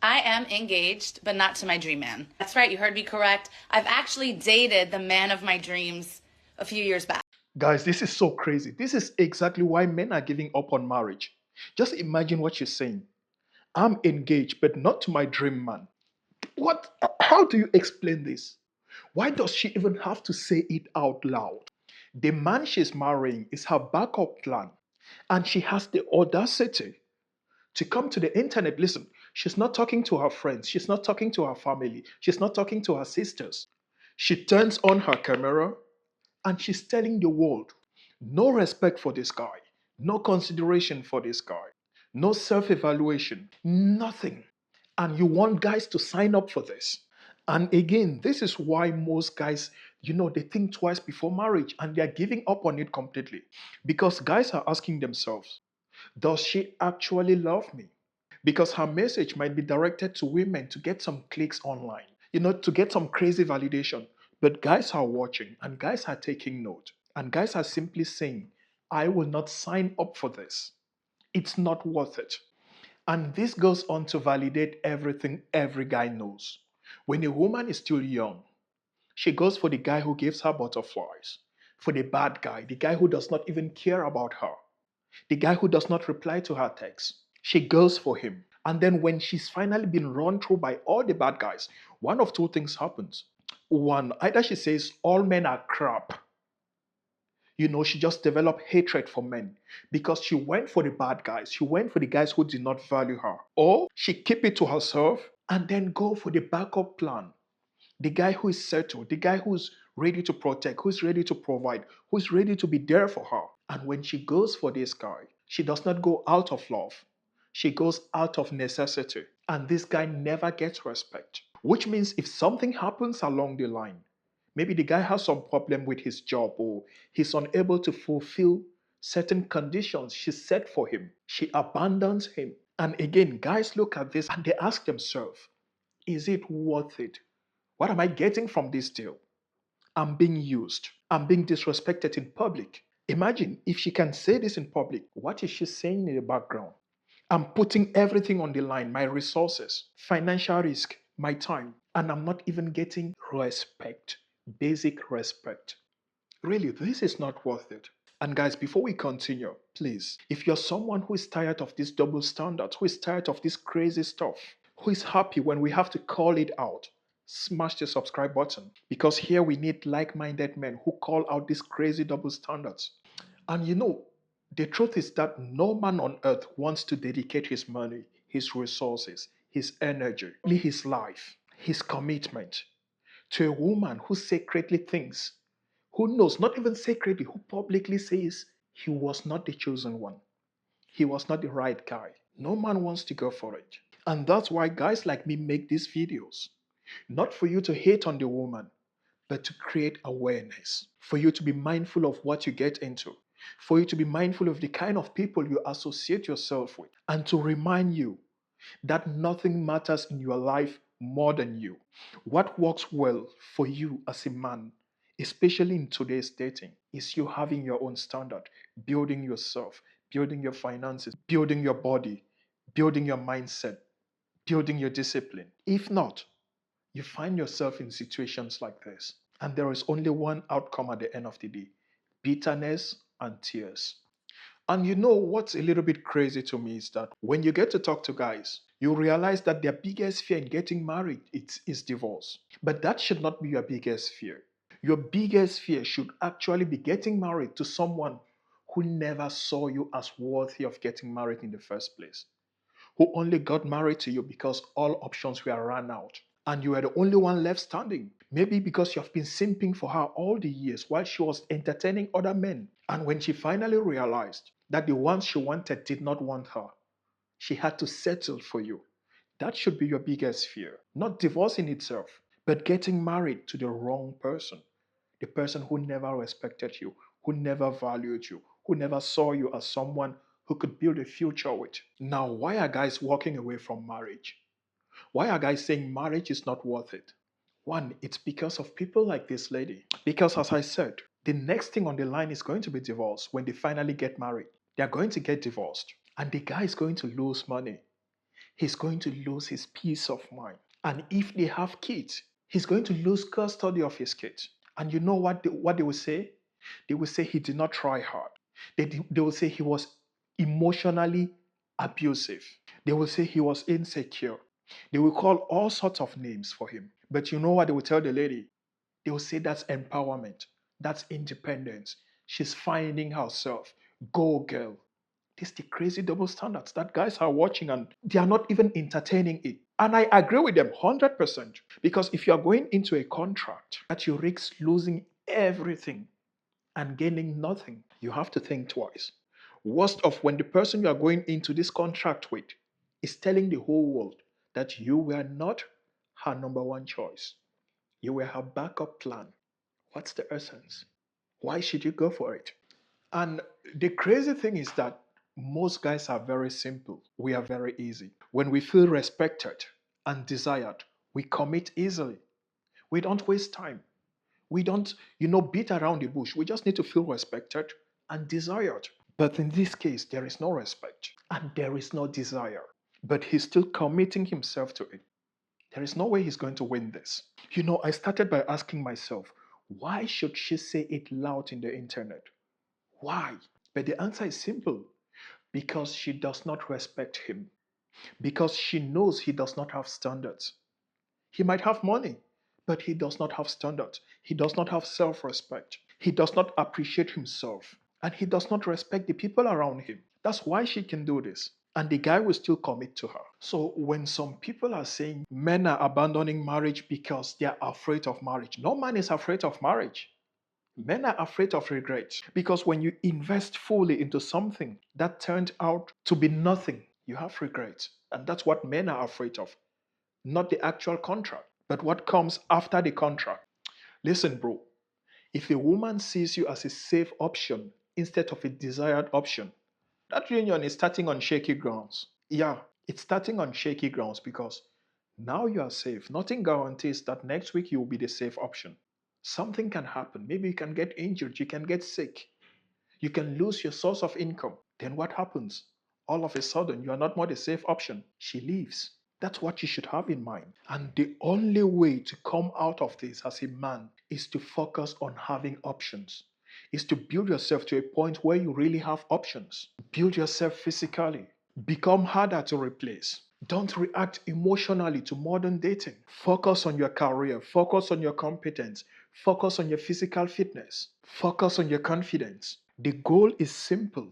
I am engaged, but not to my dream man. That's right, you heard me correct. I've actually dated the man of my dreams a few years back. Guys, this is so crazy. This is exactly why men are giving up on marriage. Just imagine what she's saying. I'm engaged, but not to my dream man. What? How do you explain this? Why does she even have to say it out loud? The man she's marrying is her backup plan, and she has the audacity to come to the internet. Listen, she's not talking to her friends, she's not talking to her family, she's not talking to her sisters. She turns on her camera and she's telling the world no respect for this guy, no consideration for this guy, no self evaluation, nothing. And you want guys to sign up for this. And again, this is why most guys, they think twice before marriage and they're giving up on it completely. Because guys are asking themselves, does she actually love me? Because her message might be directed to women to get some clicks online, to get some crazy validation. But guys are watching and guys are taking note. And guys are simply saying, I will not sign up for this. It's not worth it. And this goes on to validate everything every guy knows. When a woman is still young, she goes for the guy who gives her butterflies, for the bad guy, the guy who does not even care about her, the guy who does not reply to her texts. She goes for him. And then when she's finally been run through by all the bad guys, one of two things happens. One, either she says all men are crap. She just developed hatred for men because she went for the bad guys. She went for the guys who did not value her. Or she keep it to herself and then go for the backup plan. The guy who is settled, the guy who's ready to protect, who's ready to provide, who's ready to be there for her. And when she goes for this guy, she does not go out of love. She goes out of necessity. And this guy never gets respect. Which means if something happens along the line, maybe the guy has some problem with his job or he's unable to fulfill certain conditions she set for him, she abandons him. And again, guys look at this and they ask themselves, is it worth it? What am I getting from this deal? I'm being used. I'm being disrespected in public. Imagine if she can say this in public, what is she saying in the background? I'm putting everything on the line, my resources, financial risk, my time, and I'm not even getting respect, basic respect. Really, this is not worth it. And guys, before we continue, please, if you're someone who is tired of this double standard, who is tired of this crazy stuff, who is happy when we have to call it out, smash the subscribe button because here we need like minded men who call out these crazy double standards. And the truth is that no man on earth wants to dedicate his money, his resources, his energy, his life, his commitment to a woman who secretly thinks, who knows, not even secretly, who publicly says he was not the chosen one. He was not the right guy. No man wants to go for it. And that's why guys like me make these videos. Not for you to hate on the woman, but to create awareness. For you to be mindful of what you get into. For you to be mindful of the kind of people you associate yourself with. And to remind you that nothing matters in your life more than you. What works well for you as a man, especially in today's dating, is you having your own standard, building yourself, building your finances, building your body, building your mindset, building your discipline. If not, you find yourself in situations like this. And there is only one outcome at the end of the day: bitterness and tears. And what's a little bit crazy to me is that when you get to talk to guys, you realize that their biggest fear in getting married is divorce. But that should not be your biggest fear. Your biggest fear should actually be getting married to someone who never saw you as worthy of getting married in the first place, who only got married to you because all options were run out and you were the only one left standing. Maybe because you have been simping for her all the years while she was entertaining other men. And when she finally realized that the ones she wanted did not want her, she had to settle for you. That should be your biggest fear. Not divorce in itself, but getting married to the wrong person. The person who never respected you, who never valued you, who never saw you as someone who could build a future with. Now, why are guys walking away from marriage? Why are guys saying marriage is not worth it? One, it's because of people like this lady. Because, as I said, the next thing on the line is going to be divorce when they finally get married. They're going to get divorced, and the guy is going to lose money. He's going to lose his peace of mind. And if they have kids, he's going to lose custody of his kids. And you know what they will say? They will say he did not try hard. They will say he was emotionally abusive. They will say he was insecure. They will call all sorts of names for him. But you know what they will tell the lady? They will say that's empowerment, that's independence. She's finding herself. Go, girl. This is the crazy double standards that guys are watching and they are not even entertaining it. And I agree with them 100%. Because if you are going into a contract that you risk losing everything and gaining nothing, you have to think twice. Worst of when the person you are going into this contract with is telling the whole world that you were not her number one choice. You were her backup plan. What's the essence? Why should you go for it? And the crazy thing is that most guys are very simple. We are very easy. When we feel respected and desired, we commit easily. We don't waste time. We don't, beat around the bush. We just need to feel respected and desired. But in this case, there is no respect and there is no desire. But he's still committing himself to it. There is no way he's going to win this. I started by asking myself, why should she say it loud in the internet? Why? But the answer is simple. Because she does not respect him. Because she knows he does not have standards. He might have money, but he does not have standards. He does not have self respect. He does not appreciate himself. And he does not respect the people around him. That's why she can do this. And the guy will still commit to her. So when some people are saying men are abandoning marriage because they are afraid of marriage, no man is afraid of marriage. Men are afraid of regret because when you invest fully into something that turned out to be nothing, you have regret. And that's what men are afraid of, not the actual contract, but what comes after the contract. Listen, bro, if a woman sees you as a safe option instead of a desired option, that union is starting on shaky grounds. Yeah, it's starting on shaky grounds because now you are safe. Nothing guarantees that next week you will be the safe option. Something can happen. Maybe you can get injured, you can get sick, you can lose your source of income. Then what happens? All of a sudden, you are not more the safe option. She leaves. That's what you should have in mind. And the only way to come out of this as a man is to focus on having options, is to build yourself to a point where you really have options. Build yourself physically. Become harder to replace. Don't react emotionally to modern dating. Focus on your career. Focus on your competence. Focus on your physical fitness. Focus on your confidence. The goal is simple.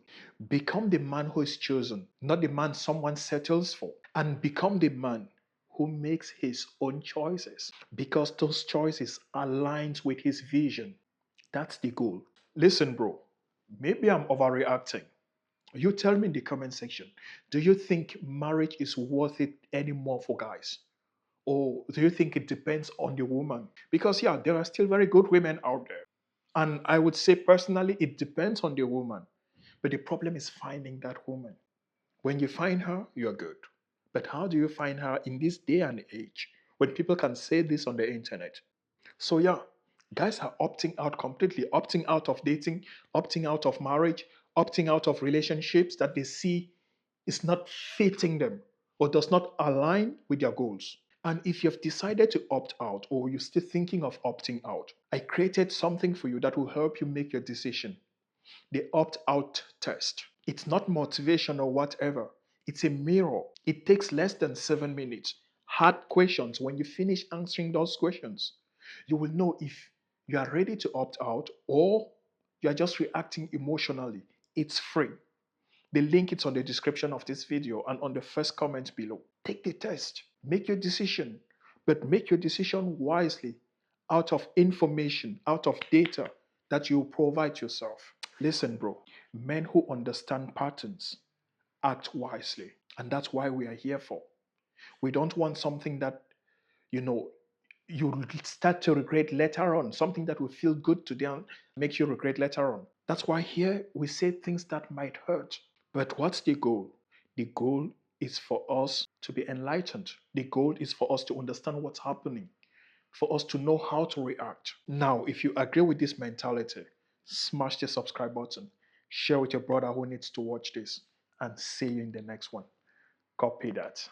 Become the man who is chosen, not the man someone settles for. And become the man who makes his own choices because those choices aligns with his vision. That's the goal. Listen, bro, maybe I'm overreacting. You tell me in the comment section, do you think marriage is worth it anymore for guys? Or do you think it depends on the woman? Because, yeah, there are still very good women out there. And I would say personally, it depends on the woman. But the problem is finding that woman. When you find her, you're good. But how do you find her in this day and age when people can say this on the internet? So, yeah, guys are opting out completely, opting out of dating, opting out of marriage, opting out of relationships that they see is not fitting them or does not align with their goals. And if you've decided to opt out or you're still thinking of opting out, I created something for you that will help you make your decision. The opt out test. It's not motivation or whatever, it's a mirror. It takes less than 7 minutes. Hard questions. When you finish answering those questions, you will know if you are ready to opt out or you are just reacting emotionally. It's free. The link is on the description of this video and on the first comment below. Take the test, make your decision, but make your decision wisely out of information, out of data that you provide yourself. Listen, bro, men who understand patterns act wisely, and that's why we are here for. We don't want something that, you know, you start to regret later on, something that will feel good today and make you regret later on. That's why here we say things that might hurt. But what's the goal? The goal is for us to be enlightened. The goal is for us to understand what's happening, for us to know how to react. Now, if you agree with this mentality, smash the subscribe button, share with your brother who needs to watch this, and see you in the next one. Copy that.